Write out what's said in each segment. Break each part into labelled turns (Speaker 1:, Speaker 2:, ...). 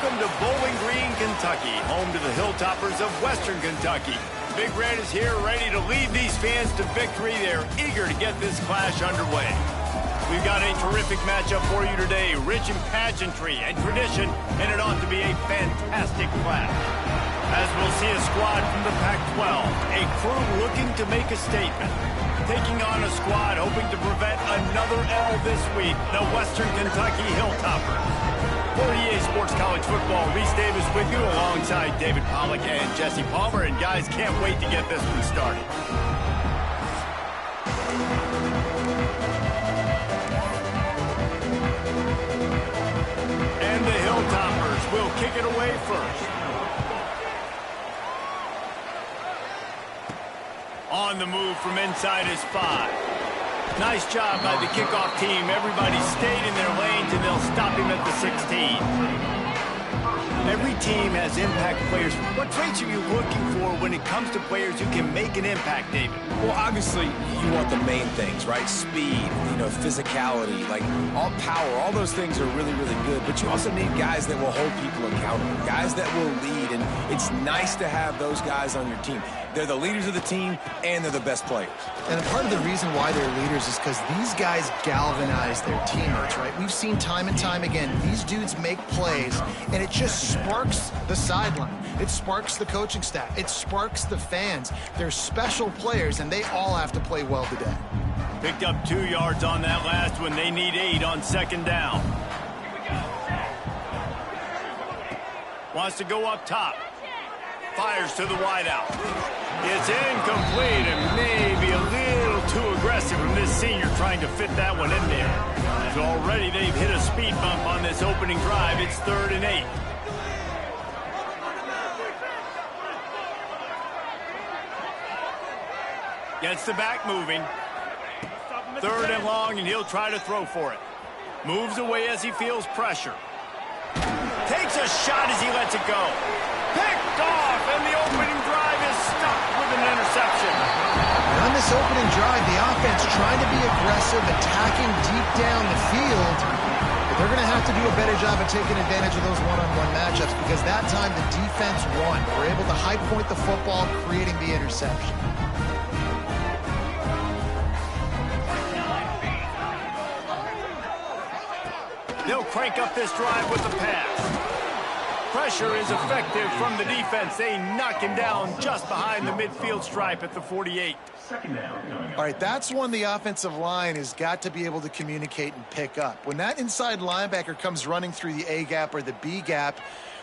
Speaker 1: Welcome to Bowling Green, Kentucky, home to the Hilltoppers of Western Kentucky. Big Red is here ready to lead these fans to victory. They're eager to get this clash underway. We've got a terrific matchup for you today, rich in pageantry and tradition, and it ought to be a fantastic clash. As we'll see a squad from the Pac-12, a crew looking to make a statement. Taking on a squad hoping to prevent another L this week, the Western Kentucky Hilltoppers. For EA Sports College Football, Reese Davis with you alongside David Pollack and Jesse Palmer. And guys, can't wait to get this one started. And the Hilltoppers will kick it away first. On the move from inside his 5. Nice job by the kickoff team. Everybody stayed in their lanes, and they'll stop him at the 16. Every team has impact players. What traits are you looking for when it comes to players who can make an impact, David?
Speaker 2: Well, obviously, you want the main things, right? Speed, physicality, like all power. All those things are really, really good. But you also need guys that will hold people accountable, guys that will lead. And it's nice to have those guys on your team. They're the leaders of the team, and they're the best players.
Speaker 3: And part of the reason why they're leaders is because these guys galvanize their teammates, right? We've seen time and time again, these dudes make plays, and it just sparks the sideline. It sparks the coaching staff. It sparks the fans. They're special players, and they all have to play well today.
Speaker 1: Picked up 2 yards on that last one. They need 8 on second down. Wants to go up top. Fires to the wideout. It's incomplete and maybe a little too aggressive from this senior trying to fit that one in there. So already they've hit a speed bump on this opening drive. It's 3rd and 8. Gets the back moving. 3rd and long, and he'll try to throw for it. Moves away as he feels pressure. Takes a shot as he lets it go. Picked off, and the opening drive is stopped with an interception.
Speaker 3: On this opening drive, the offense trying to be aggressive, attacking deep down the field. But they're going to have to do a better job of taking advantage of those one-on-one matchups because that time the defense won. We're able to high point the football, creating the interception.
Speaker 1: They'll crank up this drive with the pass. Pressure is effective from the defense. They knock him down just behind the midfield stripe at the 48.
Speaker 3: All right, that's one the offensive line has got to be able to communicate and pick up. When that inside linebacker comes running through the A gap or the B gap,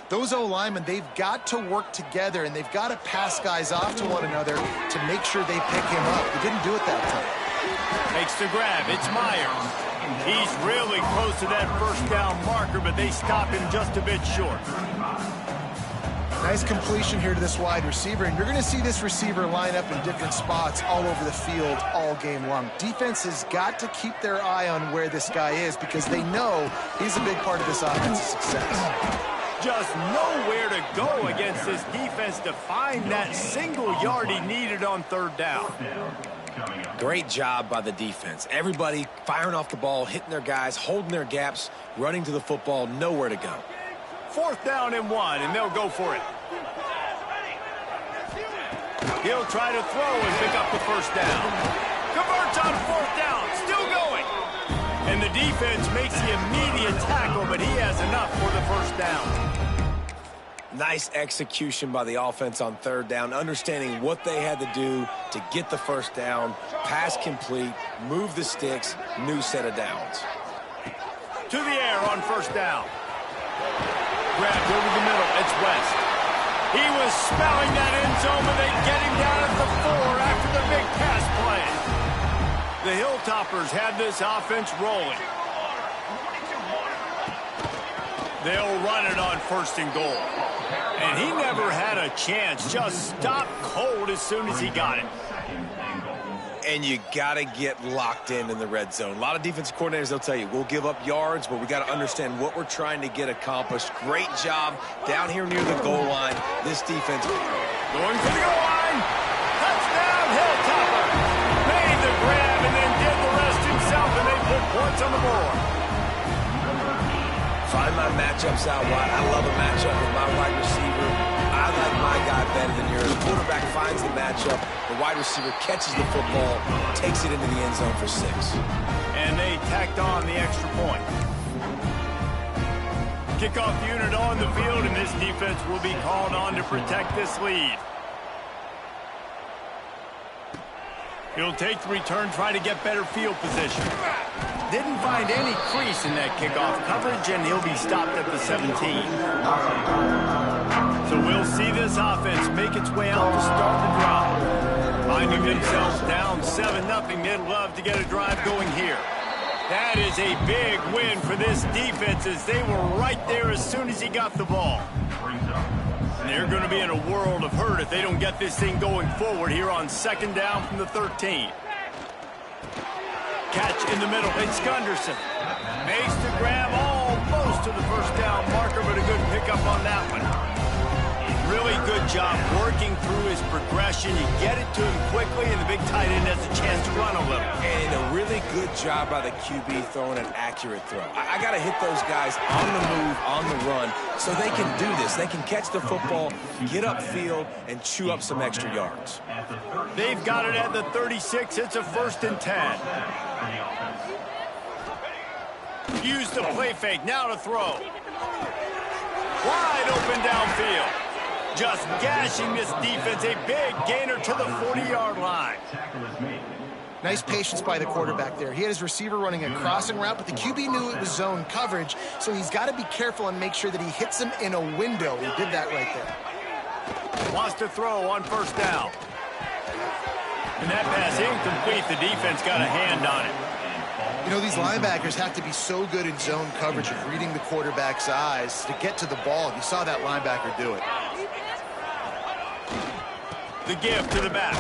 Speaker 3: those O-linemen, they've got to work together, and they've got to pass guys off to one another to make sure they pick him up. They didn't do it that time.
Speaker 1: Takes the grab. It's Myers. He's really close to that first down marker, but they stop him just a bit short.
Speaker 3: Nice completion here to this wide receiver, and you're going to see this receiver line up in different spots all over the field all game long. Defense has got to keep their eye on where this guy is because they know he's a big part of this offense's success.
Speaker 1: Just nowhere to go against this defense to find that single yard he needed on 3rd down.
Speaker 2: Great job by the defense. Everybody firing off the ball, hitting their guys, holding their gaps, running to the football, nowhere to go.
Speaker 1: 4th down and 1, and they'll go for it. He'll try to throw and pick up the 1st down. Converts on 4th down, still going. And the defense makes the immediate tackle, but he has enough for the 1st down.
Speaker 2: Nice execution by the offense on 3rd down, understanding what they had to do to get the 1st down, pass complete, move the sticks, new set of downs.
Speaker 1: To the air on 1st down. Grabbed over the middle, it's West. He was smelling that end zone, but they get him down at the 4 after the big pass play. The Hilltoppers had this offense rolling. They'll run it on 1st and goal. And he never had a chance, just stopped cold as soon as he got it.
Speaker 2: And you got to get locked in the red zone. A lot of defensive coordinators, they'll tell you, we'll give up yards, but we got to understand what we're trying to get accomplished. Great job down here near the goal line. This defense
Speaker 1: going for the goal line. Touchdown, Hilltopper. Made the grab and then did the rest himself, and they put points on the board.
Speaker 2: my matchups out wide. I love a matchup with my wide receiver. I like my guy better than yours. The quarterback finds the matchup. The wide receiver catches the football, takes it into the end zone for 6.
Speaker 1: And they tacked on the extra point. Kickoff unit on the field, and this defense will be called on to protect this lead. He'll take the return, try to get better field position. Didn't find any crease in that kickoff coverage, and he'll be stopped at the 17. So we'll see this offense make its way out to start the drive. Finding themselves down 7-0, they'd love to get a drive going here. That is a big win for this defense, as they were right there as soon as he got the ball. And they're going to be in a world of hurt if they don't get this thing going forward here on 2nd down from the 13. Catch in the middle. It's Gunderson. Makes the grab almost to the first down marker, but a good pickup on that one. Really good job working through his progression. You get it to him quickly, and the big tight end has a chance to run a little.
Speaker 2: And a really good job by the QB throwing an accurate throw. I got to hit those guys on the move, on the run, so they can do this. They can catch the football, get upfield, and chew up some extra yards.
Speaker 1: They've got it at the 36. It's a 1st and 10. Use the play fake. Now to throw. Wide open downfield. Just gashing this defense. A big gainer to the 40-yard line.
Speaker 3: Nice patience by the quarterback there. He had his receiver running a crossing route, but the QB knew it was zone coverage, so he's got to be careful and make sure that he hits him in a window. He did that right there.
Speaker 1: Wants to throw on 1st down. And that pass incomplete. The defense got a hand on it.
Speaker 3: You know, these linebackers have to be so good in zone coverage of reading the quarterback's eyes to get to the ball. You saw that linebacker do it.
Speaker 1: The give to the back.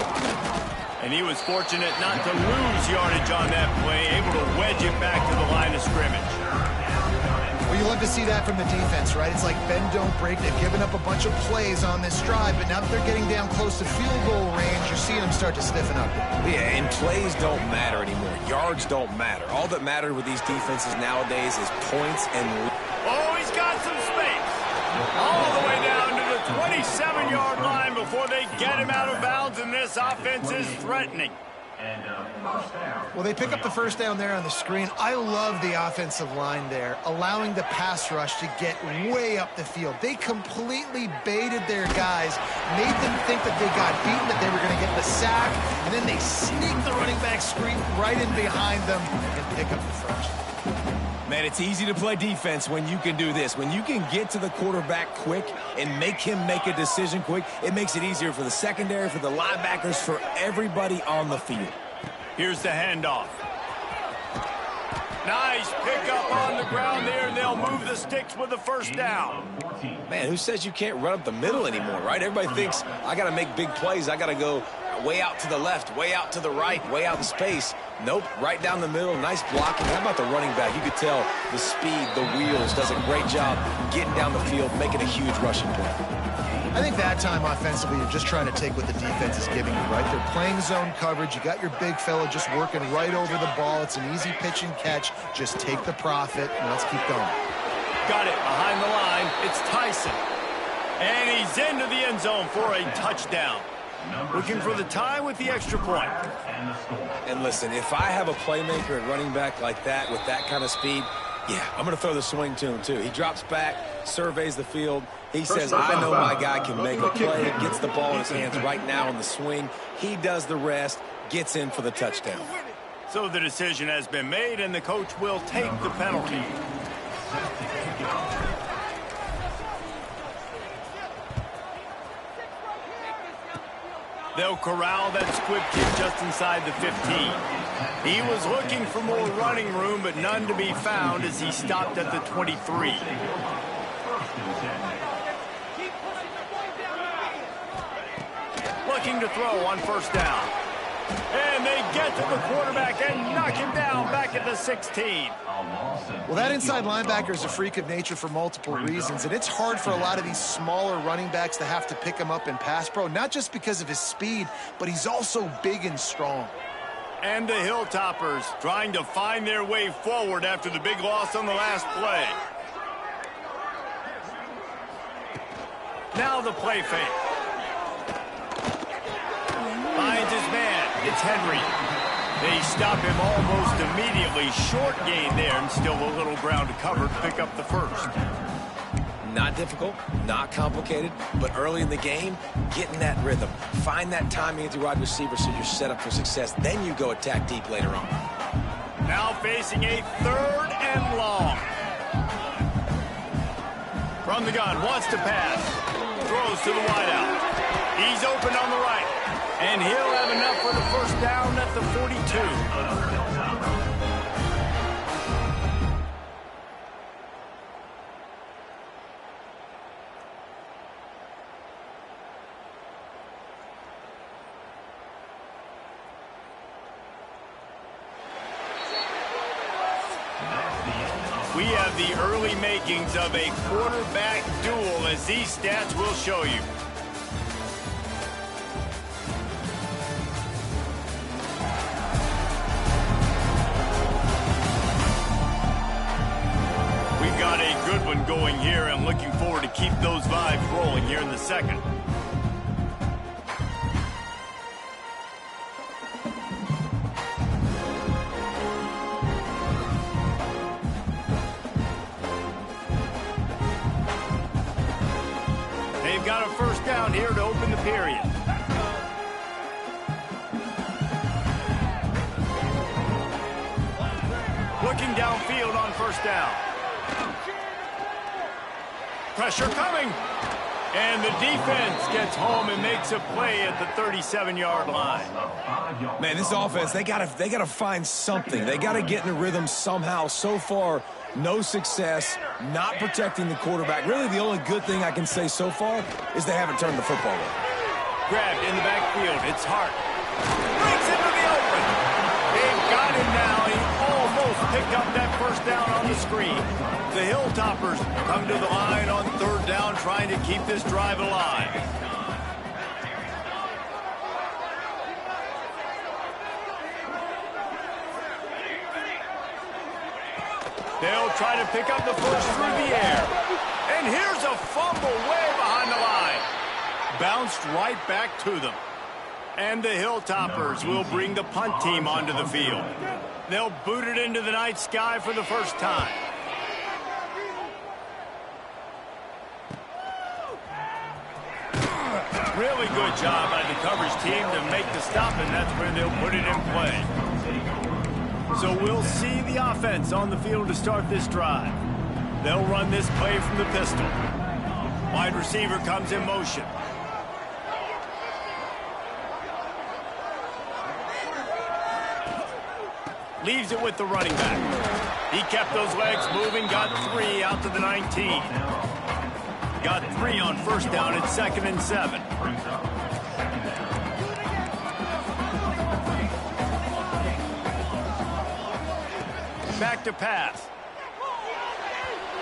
Speaker 1: And he was fortunate not to lose yardage on that play, able to wedge it back to the line of scrimmage.
Speaker 3: Well, you love to see that from the defense, right? It's like bend, don't break. They've given up a bunch of plays on this drive, but now that they're getting down close to field goal range, you're seeing them start to stiffen up.
Speaker 2: Yeah, and plays don't matter anymore. Yards don't matter. All that matters with these defenses nowadays is points and...
Speaker 1: Oh, he's got some space. All the way down to the 27-yard line before they get him out of bounds, and this offense is threatening.
Speaker 3: Well, they pick up the 1st down there on the screen. I love the offensive line there, allowing the pass rush to get way up the field. They completely baited their guys, made them think that they got beaten, that they were going to get the sack, and then they sneak the running back screen right in behind them and pick up the 1st.
Speaker 2: Man, it's easy to play defense when you can do this. When you can get to the quarterback quick and make him make a decision quick, it makes it easier for the secondary, for the linebackers, for everybody on the field.
Speaker 1: Here's the handoff. Nice pickup on the ground there, and they'll move the sticks with the 1st down.
Speaker 2: Man, who says you can't run up the middle anymore, right? Everybody thinks, I got to make big plays. I got to go way out to the left, way out to the right, way out in space. Nope, right down the middle, nice blocking. How about the running back? You could tell the speed, the wheels, does a great job getting down the field, making a huge rushing play.
Speaker 3: I think that time offensively, you're just trying to take what the defense is giving you, right? They're playing zone coverage. You got your big fella just working right over the ball. It's an easy pitch and catch. Just take the profit, and let's keep going.
Speaker 1: Got it behind the line. It's Tyson. And he's into the end zone for a touchdown. Looking for the tie with the extra point.
Speaker 2: And listen, if I have a playmaker at running back like that with that kind of speed, yeah, I'm going to throw the swing to him too. He drops back, surveys the field. He says, I know my guy can make a play, gets the ball in his hands right now on the swing. He does the rest, gets in for the touchdown.
Speaker 1: So the decision has been made, and the coach will take the penalty. They'll corral that squib kick just inside the 15. He was looking for more running room, but none to be found as he stopped at the 23. Looking to throw on 1st down. And they get to the quarterback and knock him down back at the 16.
Speaker 3: Well, that inside linebacker is a freak of nature for multiple reasons, and it's hard for a lot of these smaller running backs to have to pick him up in pass pro, not just because of his speed, but he's also big and strong.
Speaker 1: And the Hilltoppers trying to find their way forward after the big loss on the last play. Now the play fake. Finds his man. It's Henry. They stop him almost immediately. Short gain there, and still a little ground to cover to pick up the first.
Speaker 2: Not difficult, not complicated, but early in the game, get in that rhythm. Find that timing at the wide receiver so you're set up for success. Then you go attack deep later on.
Speaker 1: Now facing a 3rd and long. From the gun, wants to pass. Throws to the wideout. He's open on the right. And he'll have enough for the first down at the 42. We have the early makings of a quarterback duel, as these stats will show you. We've got a good one going here, and looking forward to keep those vibes rolling here in the second. They've got a first down here to open the period. Looking downfield on first down. Pressure coming. And the defense gets home and makes a play at the 37-yard line.
Speaker 2: Man, this offense, they gotta find something. They gotta get in a rhythm somehow. So far, no success, not protecting the quarterback. Really, the only good thing I can say so far is they haven't turned the football over.
Speaker 1: Grabbed in the backfield. It's Hart. Breaks into the open. They've got him now. He almost picked up that first down on the screen. The Hilltoppers come to the line on 3rd down, trying to keep this drive alive. They'll try to pick up the first through the air. And here's a fumble way behind the line. Bounced right back to them. And the Hilltoppers will bring the punt team onto the field. They'll boot it into the night sky for the first time. Really good job by the coverage team to make the stop, and that's where they'll put it in play. So we'll see the offense on the field to start this drive. They'll run this play from the pistol. Wide receiver comes in motion. Leaves it with the running back. He kept those legs moving, got 3 out to the 19. Got 3 on first down at 2nd and 7. Back to pass.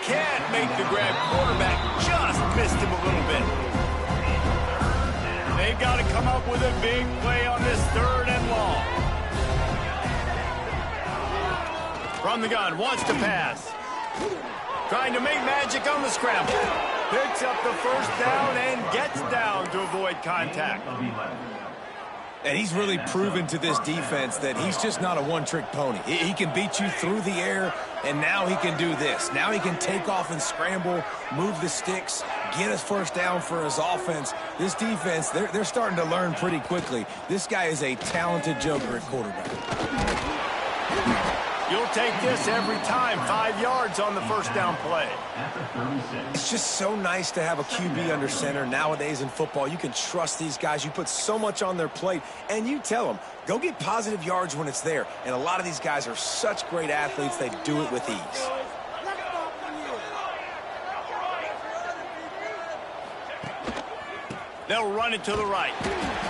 Speaker 1: Can't make the grab. Quarterback just missed him a little bit. They've got to come up with a big play on this 3rd and long. From the gun, wants to pass. Trying to make magic on the scramble. Picks up the first down and gets down to avoid contact.
Speaker 2: And he's really proven to this defense that he's just not a one-trick pony. He can beat you through the air, and now he can do this. Now he can take off and scramble, move the sticks, get his first down for his offense. This defense, they're starting to learn pretty quickly. This guy is a talented joker at quarterback.
Speaker 1: You'll take this every time. 5 yards on the first down play.
Speaker 2: It's just so nice to have a QB under center nowadays in football. You can trust these guys. You put so much on their plate, and you tell them, go get positive yards when it's there. And a lot of these guys are such great athletes, they do it with ease.
Speaker 1: They'll run it to the right.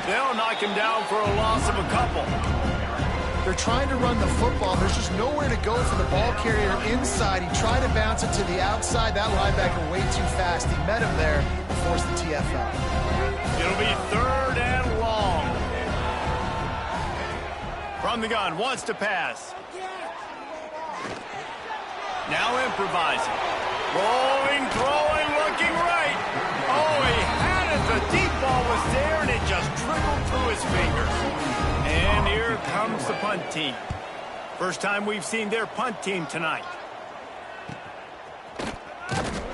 Speaker 1: They'll knock him down for a loss of a couple.
Speaker 3: They're trying to run the football. There's just nowhere to go for the ball carrier inside. He tried to bounce it to the outside. That linebacker way too fast. He met him there and forced the TFL.
Speaker 1: It'll be 3rd and long. From the gun, wants to pass. Now improvising. Rolling, throwing, looking right. Oh, he punt team. First time we've seen their punt team tonight.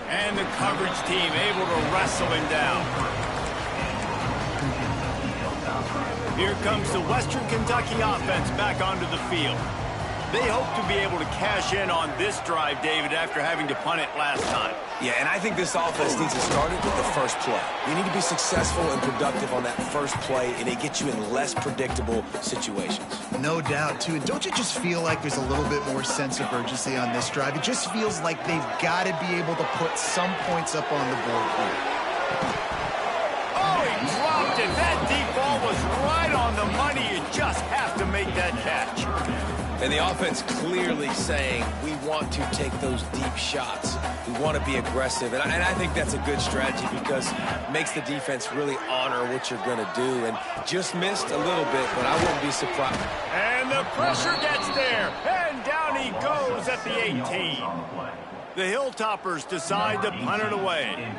Speaker 1: And the coverage team able to wrestle him down. Here comes the Western Kentucky offense back onto the field. They hope to be able to cash in on this drive, David, after having to punt it last time.
Speaker 2: Yeah, and I think this offense needs to start it with the first play. You need to be successful and productive on that first play, and it gets you in less predictable situations.
Speaker 3: No doubt, too. And don't you just feel like there's a little bit more sense of urgency on this drive? It just feels like they've got to be able to put some points up on the board here.
Speaker 1: Oh, he dropped it. That deep ball was right on the money. You just have to make that catch.
Speaker 2: And the offense clearly saying, we want to take those deep shots. We want to be aggressive. And I think that's a good strategy because it makes the defense really honor what you're going to do. And just missed a little bit, but I wouldn't be surprised.
Speaker 1: And the pressure gets there. And down he goes at the 18. The Hilltoppers decide to punt it away.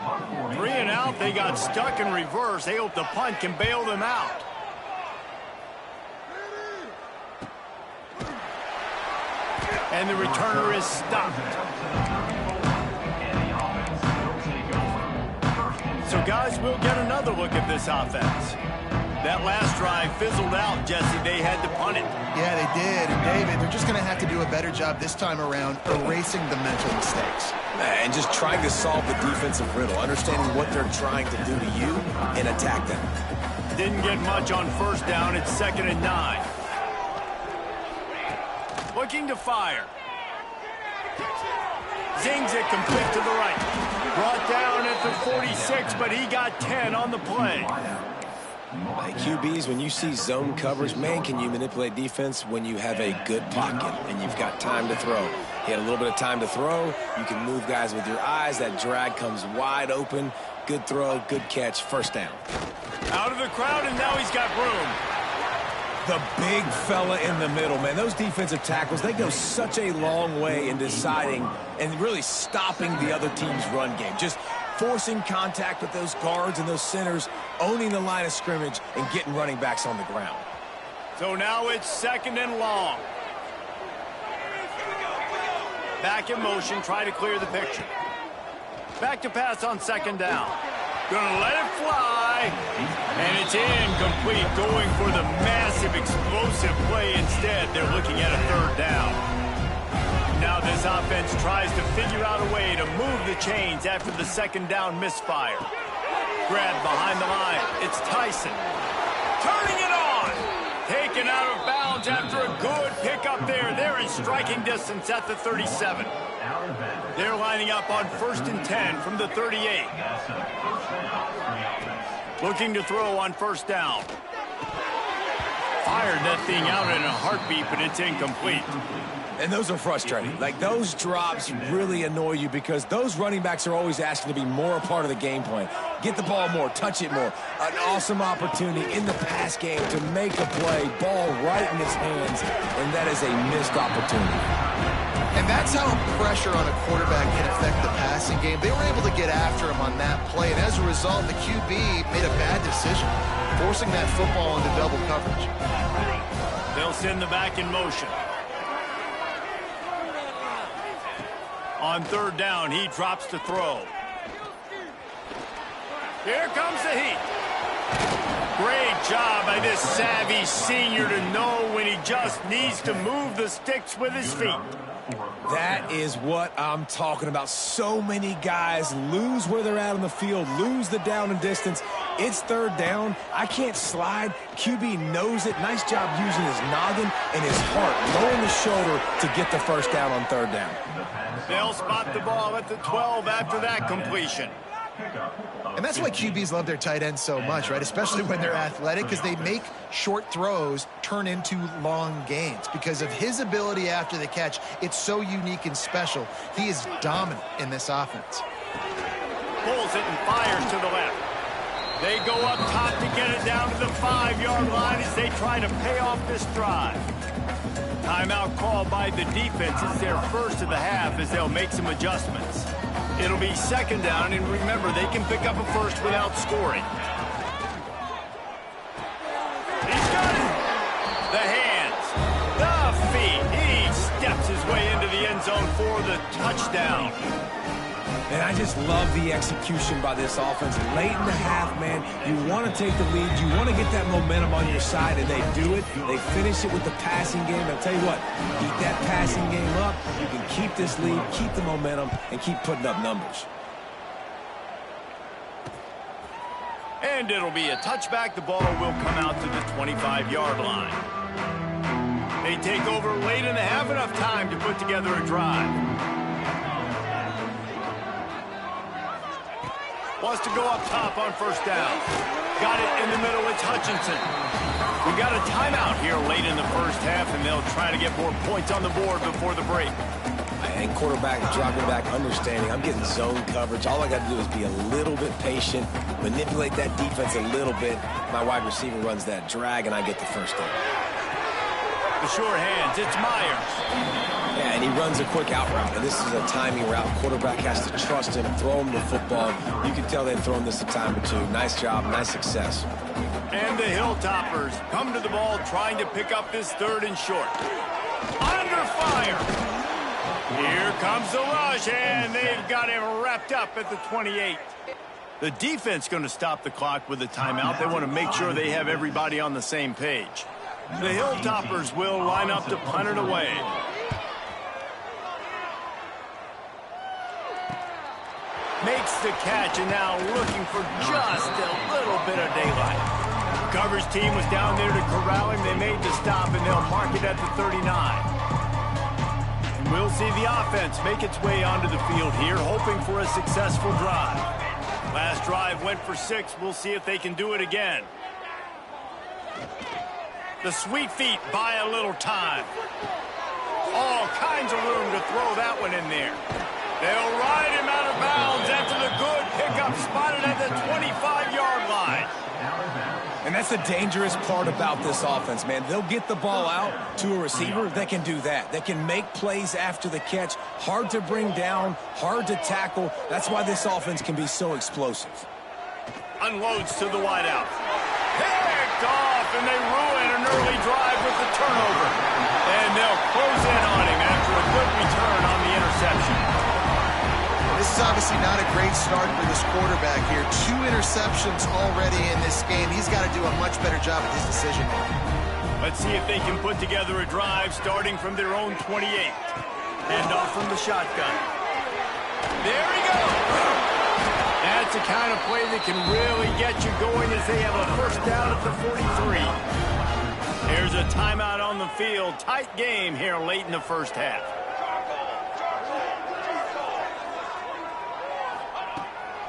Speaker 1: 3 and out, they got stuck in reverse. They hope the punt can bail them out. And the returner is stopped. So, guys, we'll get another look at this offense. That last drive fizzled out, Jesse. They had to punt it.
Speaker 3: Yeah, they did. And, David, they're just going to have to do a better job this time around erasing the mental mistakes.
Speaker 2: And just trying to solve the defensive riddle, understanding what they're trying to do to you and attack them.
Speaker 1: Didn't get much on first down. It's 2nd and 9. Looking to fire. Zings it complete to the right. Brought down at the 46, but he got 10 on the play.
Speaker 2: Hey, QBs, when you see zone coverage, man, can you manipulate defense when you have a good pocket and you've got time to throw. He had a little bit of time to throw. You can move guys with your eyes. That drag comes wide open. Good throw, good catch, first down.
Speaker 1: Out of the crowd, and now he's got room.
Speaker 2: The big fella in the middle, man. Those defensive tackles, they go such a long way in deciding and really stopping the other team's run game. Just forcing contact with those guards and those centers, owning the line of scrimmage, and getting running backs on the ground.
Speaker 1: So now it's 2nd and long. Back in motion, try to clear the picture. Back to pass on 2nd down. Gonna let it fly. And it's incomplete, going for the massive explosive play instead. They're looking at a 3rd down. Now this offense tries to figure out a way to move the chains after the 2nd down misfire. Grab behind the line. It's Tyson. Turning it on. Taken out of bounds after a good pickup there. They're in striking distance at the 37. They're lining up on 1st and 10 from the 38. Looking to throw on 1st down. Fired that thing out in a heartbeat, but it's incomplete.
Speaker 2: And those are frustrating. Like, those drops really annoy you because those running backs are always asking to be more a part of the game plan. Get the ball more, touch it more. An awesome opportunity in the pass game to make a play, ball right in his hands, and that is a missed opportunity.
Speaker 3: And that's how pressure on a quarterback can affect the passing game. They were able to get after him on that play, and as a result, the QB made a bad decision, forcing that football into double coverage.
Speaker 1: They'll send the back in motion. On 3rd down, he drops to throw. Here comes the heat. Great job by this savvy senior to know when he just needs to move the sticks with his feet.
Speaker 2: That is what I'm talking about. So many guys lose where they're at on the field, lose the down and distance. It's 3rd down. I can't slide. QB knows it. Nice job using his noggin and his heart, lowering the shoulder to get the 1st down on 3rd down.
Speaker 1: They'll spot the ball at the 12 after that completion.
Speaker 3: And that's why QBs love their tight ends so much, right? Especially when they're athletic, because they make short throws turn into long gains. Because of his ability after the catch, it's so unique and special. He is dominant in this offense.
Speaker 1: Pulls it and fires to the left. They go up top to get it down to the 5-yard line as they try to pay off this drive. Timeout called by the defense. It's their first of the half as they'll make some adjustments. It'll be 2nd down, and remember, they can pick up a first without scoring. He's got it. The hands. end zone for the touchdown.
Speaker 2: And I just love the execution by this offense. Late in the half, man, you want to take the lead. You want to get that momentum on your side, and they do it. They finish it with the passing game. I'll tell you what, keep that passing game up. You can keep this lead, keep the momentum, and keep putting up numbers.
Speaker 1: And it'll be a touchback. The ball will come out to the 25-yard line. They take over late in the half, enough time to put together a drive. Wants to go up top on first down. Got it in the middle. It's Hutchinson. We got a timeout here late in the first half, and they'll try to get more points on the board before the break.
Speaker 2: And quarterback dropping back, understanding I'm getting zone coverage. All I got to do is be a little bit patient, manipulate that defense a little bit. My wide receiver runs that drag, and I get the first down.
Speaker 1: The short hands, it's Myers.
Speaker 2: Yeah, and he runs a quick out route, and this is a timing route. Quarterback has to trust him, throw him the football. You can tell they've thrown this a time or two. Nice job, nice success.
Speaker 1: And the Hilltoppers come to the ball trying to pick up this third and short. Under fire. Here comes the rush, and they've got him wrapped up at the 28. The defense going to stop the clock with a timeout. They want to make sure they have everybody on the same page. The Hilltoppers will line up to punt it away. Makes the catch, and now looking for just a little bit of daylight. Coverage team was down there to corral him. They made the stop, and they'll mark it at the 39. We'll see the offense make its way onto the field here, hoping for a successful drive. Last drive went for 6. We'll see if they can do it again. The sweet feet buy a little time. All kinds of room to throw that one in there. They'll ride him out of bounds after the good pickup, spotted at the 25-yard line.
Speaker 2: And that's the dangerous part about this offense, man. They'll get the ball out to a receiver. They can do that. They can make plays after the catch. Hard to bring down, hard to tackle. That's why this offense can be so explosive.
Speaker 1: Unloads to the wideout. Picked off, and they ruin an early drive with the turnover. And they'll close in on him after a good return on the interception.
Speaker 3: This is obviously not a great start for this quarterback here. 2 interceptions already in this game. He's got to do a much better job at his decision making.
Speaker 1: Let's see if they can put together a drive starting from their own 28. Hand off from the shotgun. There he goes. That's the kind of play that can really get you going as they have a first down at the 43. There's a timeout on the field. Tight game here late in the first half.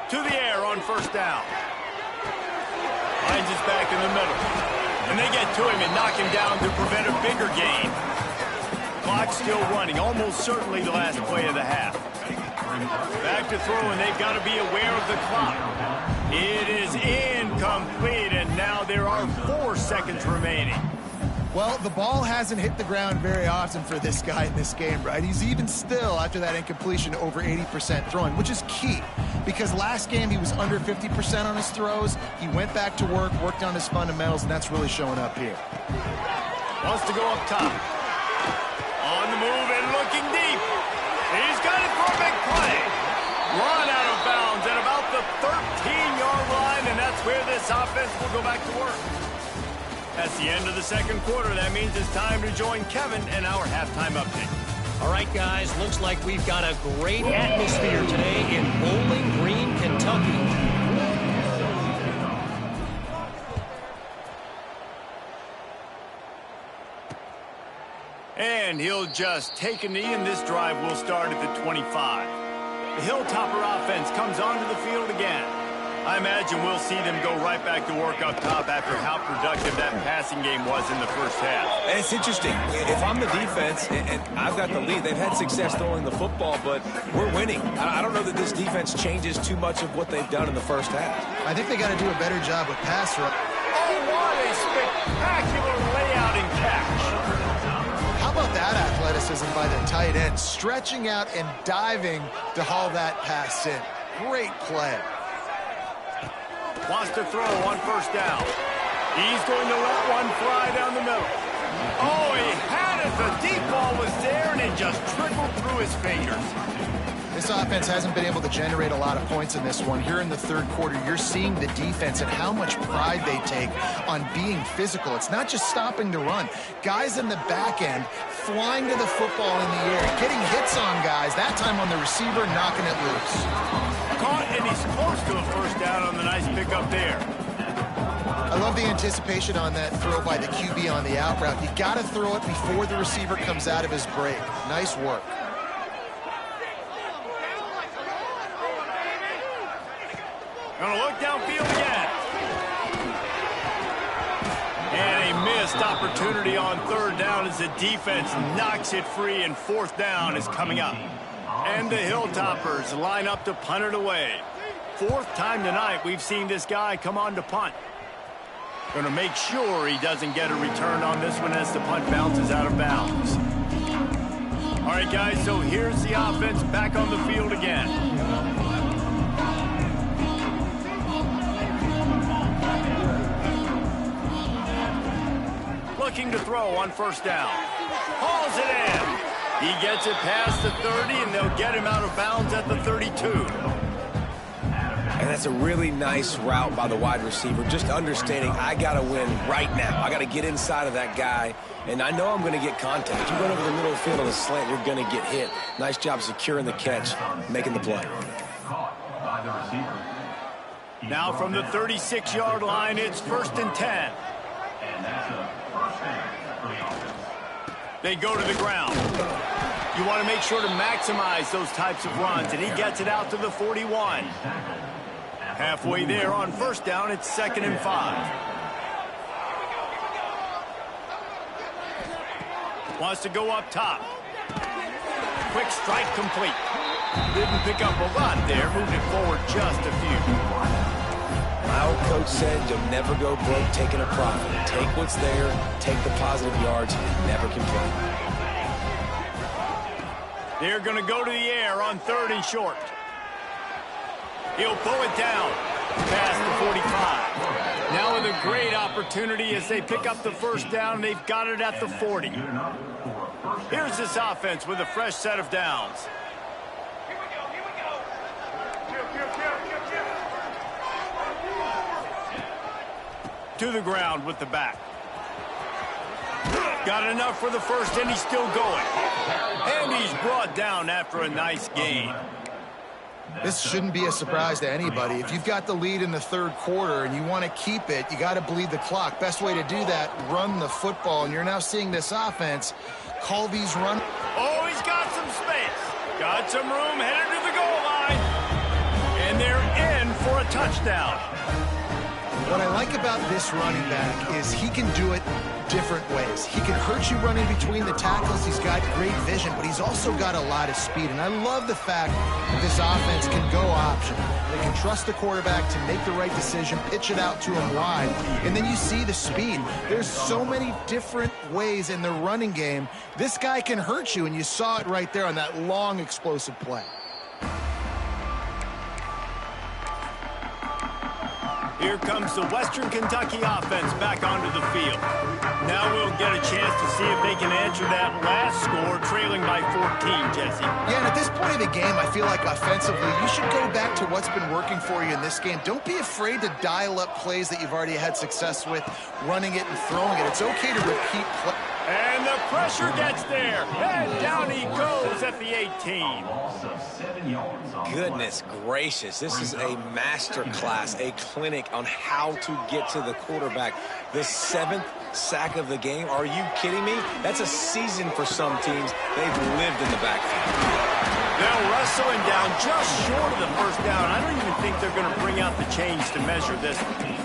Speaker 1: To the air on first down. Finds his back in the middle. And they get to him and knock him down to prevent a bigger gain. Clock still running, almost certainly the last play of the half. Back to throw, and they've got to be aware of the clock. It is incomplete, and now there are 4 seconds remaining.
Speaker 3: Well, the ball hasn't hit the ground very often for this guy in this game, right? He's even still, after that incompletion, over 80% throwing, which is key. Because last game, he was under 50% on his throws. He went back to work, worked on his fundamentals, and that's really showing up here.
Speaker 1: Wants to go up top. On the move and looking deep. He's got it for a big play. Run out of bounds at about the 13-yard line, and that's where this offense will go back to work. That's the end of the second quarter. That means it's time to join Kevin in our halftime update.
Speaker 4: All right, guys, looks like we've got a great atmosphere today in Bowling Green, Kentucky.
Speaker 1: And he'll just take a knee, and this drive will start at the 25. The Hilltopper offense comes onto the field again. I imagine we'll see them go right back to work up top after how productive that passing game was in the first half.
Speaker 2: And it's interesting. If I'm the defense and I've got the lead, they've had success throwing the football, but we're winning. I don't know that this defense changes too much of what they've done in the first half.
Speaker 3: I think they got to do a better job with pass rush.
Speaker 1: Oh, what a spectacular layout and catch.
Speaker 3: How about that athleticism by the tight end, stretching out and diving to haul that pass in. Great play.
Speaker 1: Wants to throw on first down. He's going to let one fly down the middle. Oh, he had it The deep ball was there, and it just trickled through his fingers.
Speaker 3: This offense hasn't been able to generate a lot of points in this one. Here in the third quarter, you're seeing the defense and how much pride they take on being physical. It's not just stopping the run. Guys in the back end flying to the football in the air, getting hits on guys, that time on the receiver, knocking it loose.
Speaker 1: Caught, and he's close to a first down on the nice pickup there.
Speaker 3: I love the anticipation on that throw by the QB on the out route. You got to throw it before the receiver comes out of his break. Nice work.
Speaker 1: Gonna look downfield again. And a missed opportunity on third down as the defense knocks it free, and fourth down is coming up. And the Hilltoppers line up to punt it away. Fourth time tonight we've seen this guy come on to punt. Going to make sure he doesn't get a return on this one as the punt bounces out of bounds. All right, guys, so here's the offense back on the field again. Looking to throw on first down. Hauls it in. He gets it past the 30, and they'll get him out of bounds at the 32.
Speaker 2: And that's a really nice route by the wide receiver, just understanding I got to win right now. I got to get inside of that guy, and I know I'm going to get contact. You run over the middle of the field on a slant, you're going to get hit. Nice job securing the catch, making the play.
Speaker 1: Now from the 36-yard line, it's 1st and 10. They go to the ground. You want to make sure to maximize those types of runs, and he gets it out to the 41. Halfway there on first down, it's 2nd and 5. Wants to go up top. Quick strike complete. Didn't pick up a lot there, moving forward just a few.
Speaker 2: My old coach said you'll never go broke taking a profit. Take what's there, take the positive yards, and never complain.
Speaker 1: They're going to go to the air on 3rd and short. He'll pull it down past the 45. Now with a great opportunity as they pick up the first down. They've got it at the 40. Here's this offense with a fresh set of downs. To the ground with the back. Got enough for the first, and he's still going. And he's brought down after a nice gain.
Speaker 3: This shouldn't be a surprise to anybody. If you've got the lead in the third quarter and you want to keep it, you got to bleed the clock. Best way to do that, run the football. And you're now seeing this offense call these run.
Speaker 1: Oh, he's got some space. Got some room, headed to the goal line. And they're in for a touchdown.
Speaker 3: What I like about this running back is he can do it different ways. He can hurt you running between the tackles. He's got great vision, but he's also got a lot of speed. And I love the fact that this offense can go option. They can trust the quarterback to make the right decision, pitch it out to him wide, and then you see the speed. There's so many different ways in the running game. This guy can hurt you, and you saw it right there on that long, explosive play.
Speaker 1: Here comes the Western Kentucky offense back onto the field. Now we'll get a chance to see if they can answer that last score, trailing by 14, Jesse.
Speaker 3: Yeah, and at this point of the game, I feel like offensively, you should go back to what's been working for you in this game. Don't be afraid to dial up plays that you've already had success with, running it and throwing it. It's okay to repeat play.
Speaker 1: And the pressure gets there. And down he goes at the 18.
Speaker 2: Goodness gracious, this is a master class, a clinic on how to get to the quarterback. The 7th sack of the game. Are you kidding me? That's a season for some teams. They've lived in the backfield.
Speaker 1: They'll wrestle him down just short of the first down. I don't even think they're going to bring out the chains to measure this one.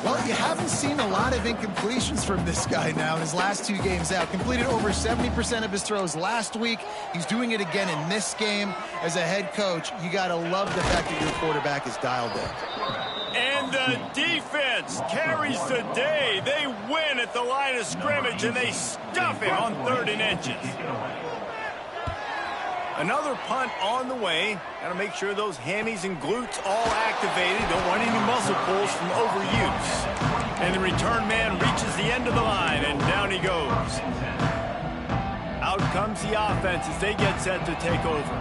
Speaker 3: Well, you haven't seen a lot of incompletions from this guy now in his last 2 games out. Completed over 70% of his throws last week. He's doing it again in this game. As a head coach, you got to love the fact that your quarterback is dialed in.
Speaker 1: And the defense carries the day. They win at the line of scrimmage, and they stuff him on 3rd and inches. Another punt on the way. Got to make sure those hammies and glutes all activated. Don't want any muscle pulls from overuse. And the return man reaches the end of the line, and down he goes. Out comes the offense as they get set to take over.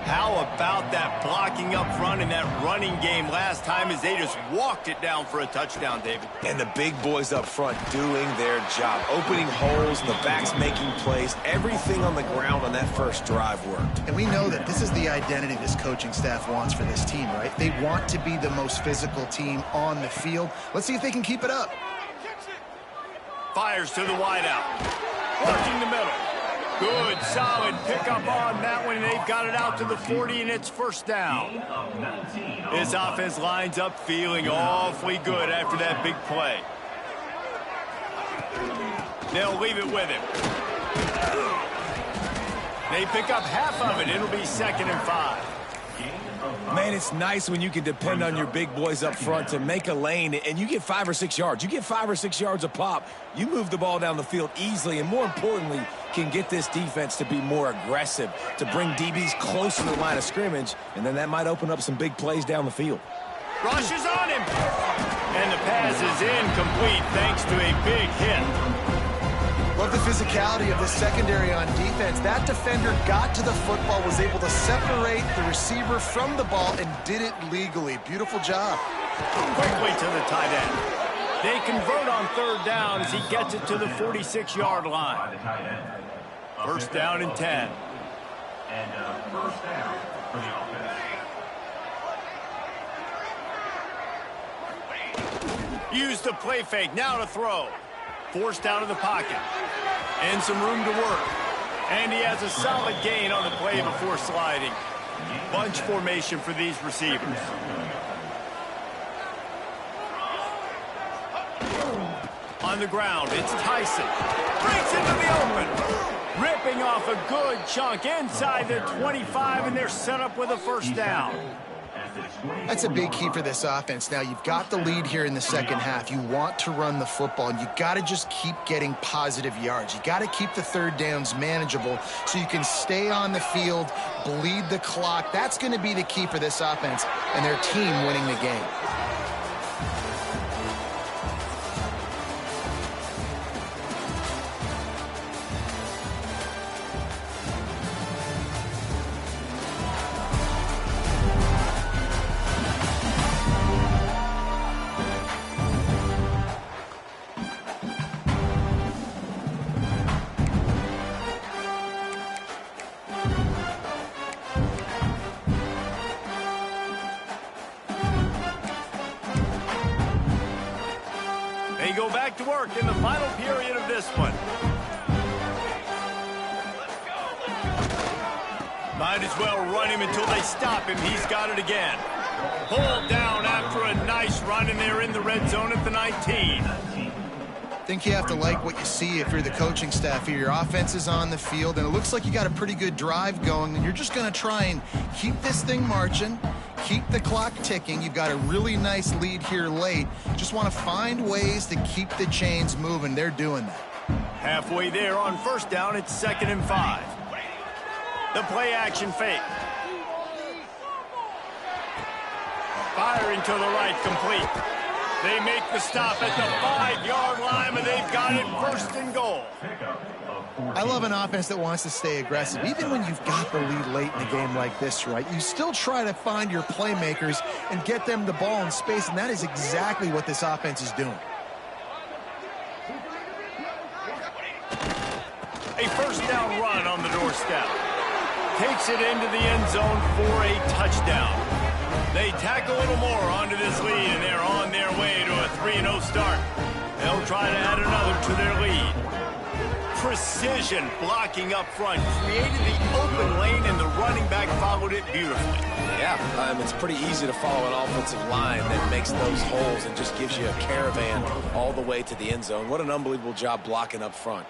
Speaker 1: How about that blocking up front and that running game last time as they just walked it down for a touchdown, David?
Speaker 2: And the big boys up front doing their job, opening holes, the backs making plays. Everything on the ground on that first drive worked.
Speaker 3: And we know that this is the identity this coaching staff wants for this team, right? They want to be the most physical team on the field. Let's see if they can keep it up.
Speaker 1: Fires to the wideout. Working the middle. Good, solid pickup on that one, and they've got it out to the 40, and it's first down. This offense lines up feeling awfully good after that big play. They'll leave it with him. They pick up half of it. It'll be 2nd and 5.
Speaker 2: Man, it's nice when you can depend on your big boys up front to make a lane, and you get 5 or 6 yards. You get 5 or 6 yards a pop. You move the ball down the field easily, and more importantly, can get this defense to be more aggressive, to bring DBs closer to the line of scrimmage, and then that might open up some big plays down the field.
Speaker 1: Rushes on him. And the pass is incomplete thanks to a big hit.
Speaker 3: Love the physicality of the secondary on defense. That defender got to the football, was able to separate the receiver from the ball, and did it legally. Beautiful job.
Speaker 1: Quickly to the tight end. They convert on 3rd down as he gets it to the 46-yard line. First down and 10.
Speaker 5: And first down for the offense.
Speaker 1: Use the play fake. Now to throw. Forced out of the pocket. And some room to work. And he has a solid gain on the play before sliding. Bunch formation for these receivers. On the ground, it's Tyson. Breaks into the open. Ripping off a good chunk inside the 25, and they're set up with a first down.
Speaker 3: That's a big key for this offense. Now, you've got the lead here in the second half. You want to run the football, and you got to just keep getting positive yards. You got to keep the 3rd downs manageable so you can stay on the field, bleed the clock. That's going to be the key for this offense and their team winning the game.
Speaker 1: They go back to work in the final period of this one. Might as well run him until they stop him. He's got it again. Pulled down after a nice run, and they're in the red zone at the 19.
Speaker 3: I think you have to like what you see if you're the coaching staff here. Your offense is on the field, and it looks like you got a pretty good drive going, and you're just going to try and keep this thing marching, keep the clock ticking. You've got a really nice lead here late. Just want to find ways to keep the chains moving. They're doing that.
Speaker 1: Halfway there on first down, it's 2nd and 5. The play action fake. Firing to the right, complete. They make the stop at the 5-yard line, and they've got it 1st and goal.
Speaker 3: I love an offense that wants to stay aggressive. Even when you've got the lead late in a game like this, right, you still try to find your playmakers and get them the ball in space, and that is exactly what this offense is doing.
Speaker 1: A first down run on the doorstep. Takes it into the end zone for a touchdown. They tack a little more onto this lead, and they're on their way to a 3-0 start. They'll try to add another to their lead. Precision blocking up front, created the open lane, and the running back followed it beautifully.
Speaker 2: Yeah, it's pretty easy to follow an offensive line that makes those holes and just gives you a caravan all the way to the end zone. What an unbelievable job blocking up front.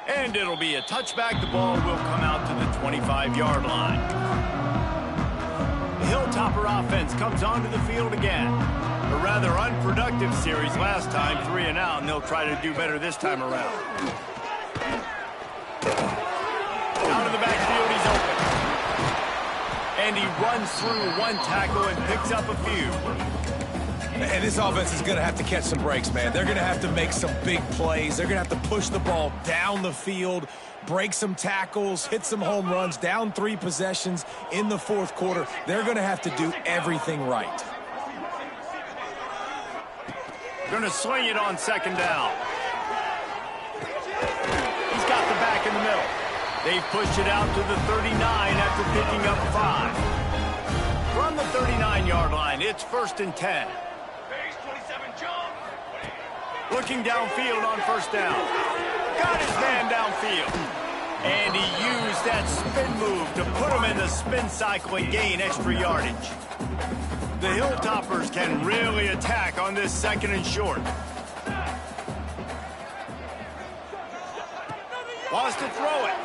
Speaker 1: And it'll be a touchback. The ball will come out to the 25-yard line. The Hilltopper offense comes onto the field again. A rather unproductive series last time, 3 and out, and they'll try to do better this time around. Out of the backfield, he's open. And he runs through one tackle and picks up a few.
Speaker 2: And this offense is going to have to catch some breaks, man. They're going to have to make some big plays. They're going to have to push the ball down the field, break some tackles, hit some home runs, down 3 possessions in the fourth quarter. They're going to have to do everything right.
Speaker 1: Going to swing it on second down. He's got the back in the middle. They've pushed it out to the 39 after picking up 5. From the 39-yard line, it's 1st and 10. Looking downfield on first down. Got his man downfield. And he used that spin move to put him in the spin cycle and gain extra yardage. The Hilltoppers can really attack on this 2nd and short. Wants to throw it.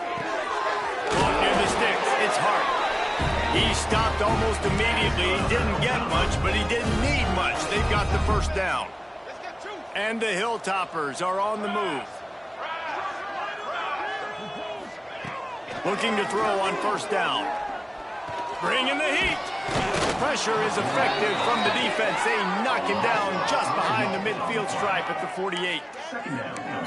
Speaker 1: Caught near the sticks. It's Hart. He stopped almost immediately. He didn't get much, but he didn't need much. They've got the first down. And the Hilltoppers are on the move. Looking to throw on first down. Bringing the heat. Pressure is effective from the defense. They knock him down just behind the midfield stripe at the 48.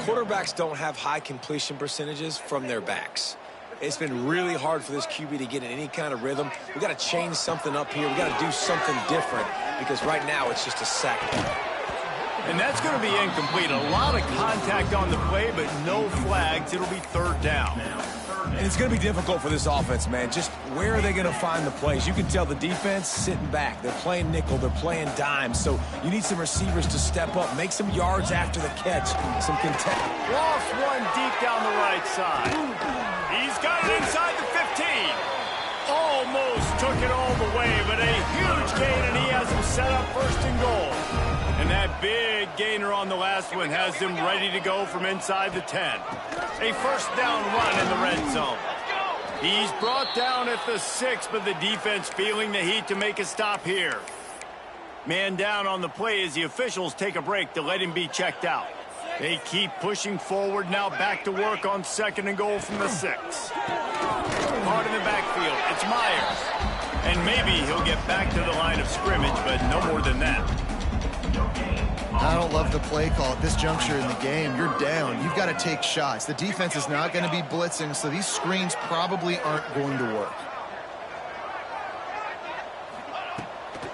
Speaker 2: Quarterbacks don't have high completion percentages from their backs. It's been really hard for this QB to get in any kind of rhythm. We've got to change something up here. We've got to do something different because right now it's just a sack.
Speaker 1: And that's going to be incomplete. A lot of contact on the play, but no flags. It'll be 3rd down.
Speaker 2: And it's going to be difficult for this offense, man. Just where are they going to find the plays? You can tell the defense sitting back. They're playing nickel. They're playing dime. So you need some receivers to step up, make some yards after the catch, some contact.
Speaker 1: Lost one deep down the right side. He's got it inside the 15. Almost took it all the way, but a huge gain, and he has him set up 1st and goal. And that big gainer on the last one has him ready to go from inside the 10. A 1st down run in the red zone. He's brought down at the 6, but the defense feeling the heat to make a stop here. Man down on the play as the officials take a break to let him be checked out. They keep pushing forward, now back to work on 2nd and goal from the 6. Hard in the backfield, it's Myers. And maybe he'll get back to the line of scrimmage, but no more than that.
Speaker 3: I don't love the play call at this juncture in the game. You're down. You've got to take shots. The defense is not going to be blitzing, so these screens probably aren't going to work.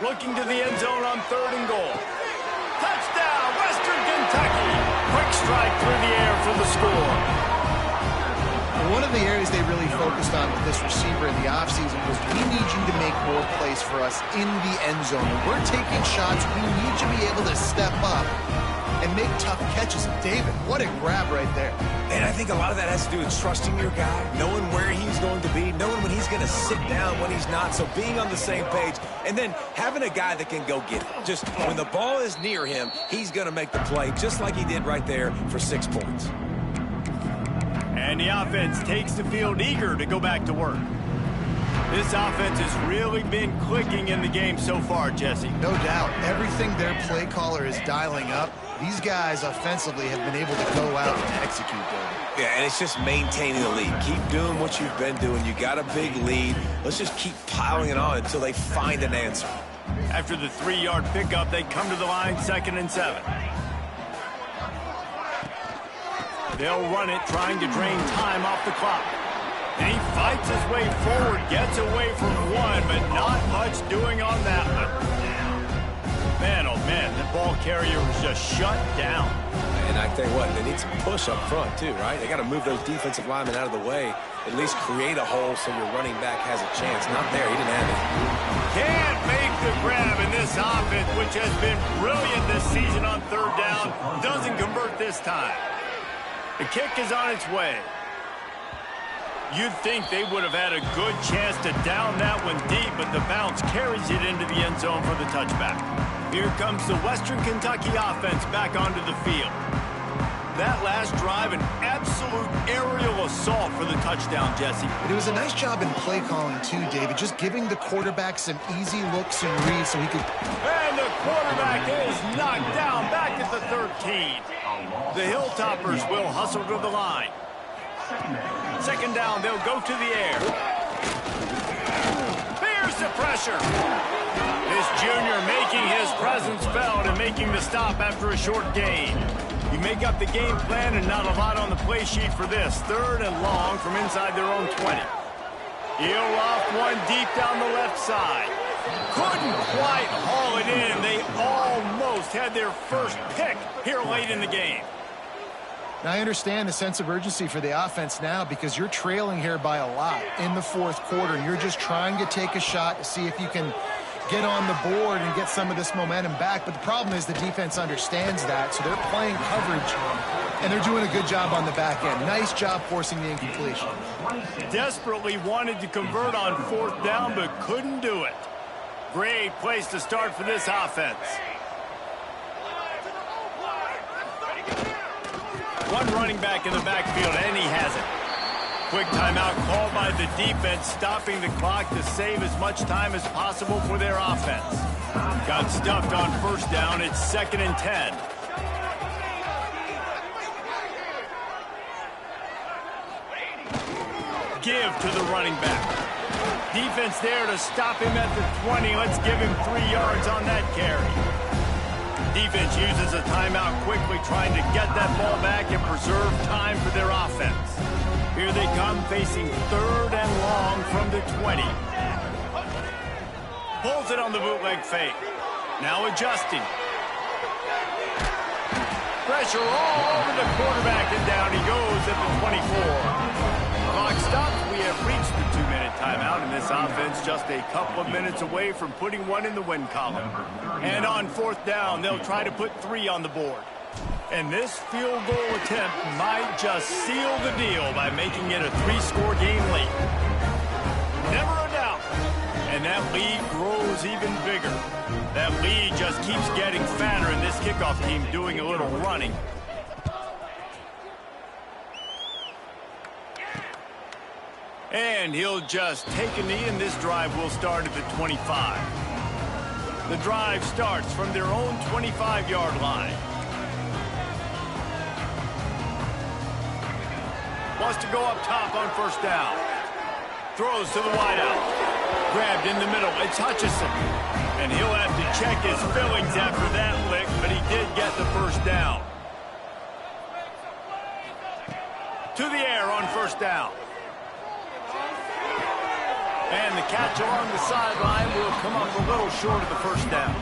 Speaker 1: Looking to the end zone on 3rd and goal. Touchdown, Western Kentucky. Quick strike through the air for the score.
Speaker 3: One of the areas they really focused on with this receiver in the offseason was we need you to make more plays for us in the end zone. When we're taking shots, we need you to be able to step up and make tough catches. David, what a grab right there.
Speaker 2: And I think a lot of that has to do with trusting your guy, knowing where he's going to be, knowing when he's going to sit down, when he's not. So being on the same page, and then having a guy that can go get it. Just when the ball is near him, he's going to make the play, just like he did right there for 6 points.
Speaker 1: And the offense takes the field eager to go back to work. This offense has really been clicking in the game so far, Jesse.
Speaker 3: No doubt. Everything their play caller is dialing up, these guys offensively have been able to go out and execute them.
Speaker 2: Yeah, and it's just maintaining the lead. Keep doing what you've been doing. You got a big lead. Let's just keep piling it on until they find an answer.
Speaker 1: After the 3-yard pickup, they come to the line 2nd and 7. They'll run it, trying to drain time off the clock. And he fights his way forward, gets away from one, but not much doing on that one. Man, oh man, the ball carrier was just shut down.
Speaker 2: And I tell you what, they need some push up front too, right? They got to move those defensive linemen out of the way, at least create a hole so your running back has a chance. Not there, he didn't have it.
Speaker 1: Can't make the grab in this offense, which has been brilliant this season on 3rd down. Doesn't convert this time. The kick is on its way. You'd think they would have had a good chance to down that one deep, but the bounce carries it into the end zone for the touchback. Here comes the Western Kentucky offense back onto the field. That last drive, an absolute aerial assault for the touchdown, Jesse.
Speaker 3: But it was a nice job in play calling too, David, just giving the quarterback some easy looks and reads so he could...
Speaker 1: And the quarterback is knocked down back at the 13. The Hilltoppers will hustle to the line. 2nd down, they'll go to the air. Here's the pressure. This junior making his presence felt, and making the stop after a short gain. You make up the game plan and not a lot on the play sheet for this. 3rd and long from inside their own 20. He'll off one deep down the left side. Couldn't quite haul it in. They almost had their first pick here late in the game.
Speaker 3: Now, I understand the sense of urgency for the offense now because you're trailing here by a lot in the 4th quarter, and you're just trying to take a shot to see if you can get on the board and get some of this momentum back. But the problem is the defense understands that, so they're playing coverage, and they're doing a good job on the back end. Nice job forcing the incompletion.
Speaker 1: Desperately wanted to convert on 4th down, but couldn't do it. Great place to start for this offense. One running back in the backfield, and he has it. Quick timeout called by the defense, stopping the clock to save as much time as possible for their offense. Got stuffed on 1st down. It's 2nd and 10. Give to the running back. Defense there to stop him at the 20. Let's give him 3 yards on that carry. Defense uses a timeout quickly, trying to get that ball back and preserve time for their offense. Here they come, facing 3rd and long from the 20. Pulls it on the bootleg fake. Now adjusting. Pressure all over the quarterback, and down he goes at the 24. Clock stops. We have reached the 2-minute timeout, and this offense just a couple of minutes away from putting one in the win column. And on 4th down, they'll try to put 3 on the board. And this field goal attempt might just seal the deal by making it a 3-score game late. Never a doubt. And that lead grows even bigger. That lead just keeps getting fatter, and this kickoff team doing a little running. And he'll just take a knee, and this drive will start at the 25. The drive starts from their own 25-yard line. Wants to go up top on 1st down. Throws to the wideout. Grabbed in the middle. It's Hutchinson. And he'll have to check his fillings after that lick, but he did get the 1st down. To the air on 1st down. And the catch along the sideline will come up a little short of the 1st down.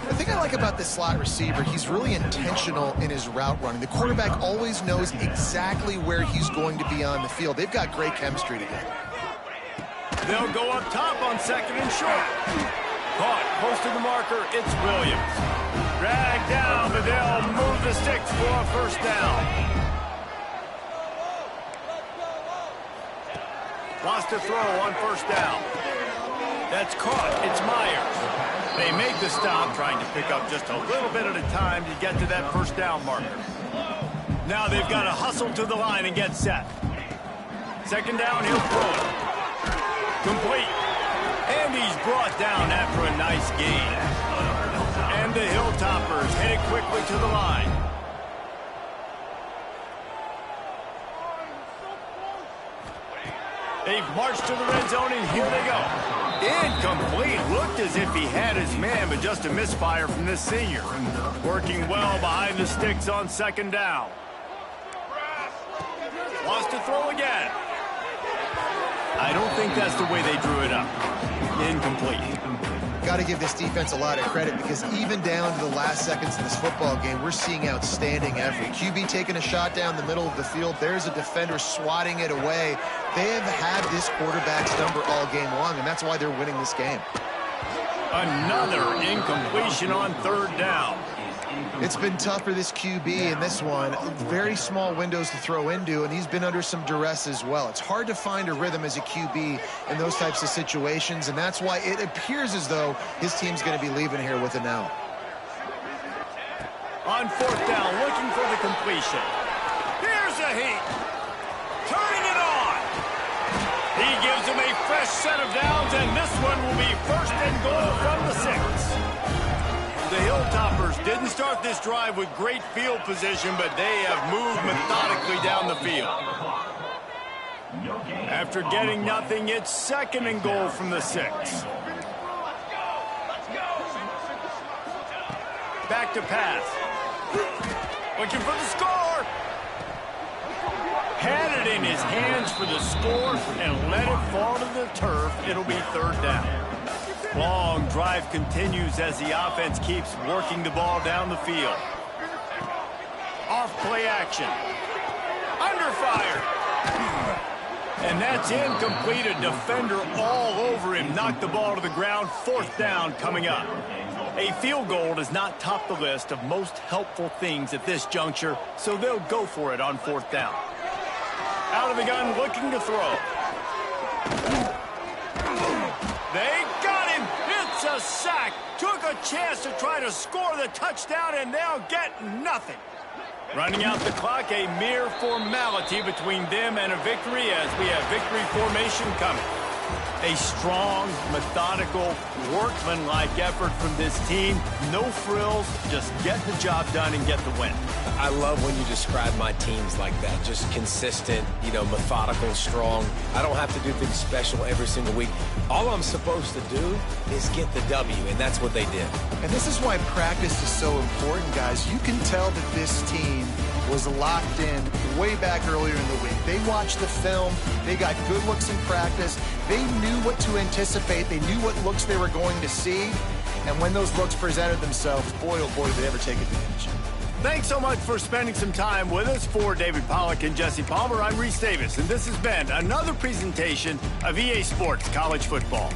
Speaker 3: The thing I like about this slot receiver, he's really intentional in his route running. The quarterback always knows exactly where he's going to be on the field. They've got great chemistry together.
Speaker 1: They'll go up top on 2nd and short. Caught close to the marker. It's Williams. Dragged down, but they'll move the sticks for a 1st down. Wants to throw on 1st down. That's caught. It's Myers. They make the stop, trying to pick up just a little bit at a time to get to that 1st down marker. Now they've got to hustle to the line and get set. 2nd down, he'll throw it. Complete. And he's brought down after a nice gain. And the Hilltoppers headed quickly to the line. They've marched to the red zone, and here they go. Incomplete. Looked as if he had his man, but just a misfire from this senior. Working well behind the sticks on 2nd down. Wants to throw again. I don't think that's the way they drew it up. Incomplete.
Speaker 3: Got to give this defense a lot of credit because even down to the last seconds of this football game, we're seeing outstanding effort. QB taking a shot down the middle of the field. There's a defender swatting it away. They have had this quarterback's number all game long, and that's why they're winning this game.
Speaker 1: Another incompletion on 3rd down.
Speaker 3: It's been tough for this QB in this one. Very small windows to throw into, and he's been under some duress as well. It's hard to find a rhythm as a QB in those types of situations, and that's why it appears as though his team's going to be leaving here with an L.
Speaker 1: On 4th down, looking for the completion. Here's a heat. Turning it on. He gives him a fresh set of downs, and this one will be 1st and goal from the 6. The Hilltoppers didn't start this drive with great field position, but they have moved methodically down the field. After getting nothing, it's 2nd and goal from the 6. Back to pass. Looking for the score. Had it in his hands for the score and let it fall to the turf. It'll be third down. Long drive continues as the offense keeps working the ball down the field. Off play action. Under fire. And that's incomplete. A defender all over him. Knocked the ball to the ground. Fourth down coming up. A field goal does not top the list of most helpful things at this juncture, so they'll go for it on fourth down. Out of the gun, looking to throw. They got him. It's a sack. Took a chance to try to score the touchdown, and they'll get nothing. Running out the clock, a mere formality between them and a victory as we have victory formation coming. A strong, methodical, workmanlike effort from this team. No frills, just get the job done and get the win.
Speaker 2: I love when you describe my teams like that. Just consistent, methodical, strong. I don't have to do things special every single week. All I'm supposed to do is get the W, and that's what they did.
Speaker 3: And this is why practice is so important, guys. You can tell that this team was locked in way back earlier in the week. They watched the film. They got good looks in practice. They knew what to anticipate. They knew what looks they were going to see. And when those looks presented themselves, boy, oh boy, did they ever take advantage.
Speaker 1: Thanks so much for spending some time with us. For David Pollack and Jesse Palmer, I'm Reese Davis, and this has been another presentation of EA Sports College Football.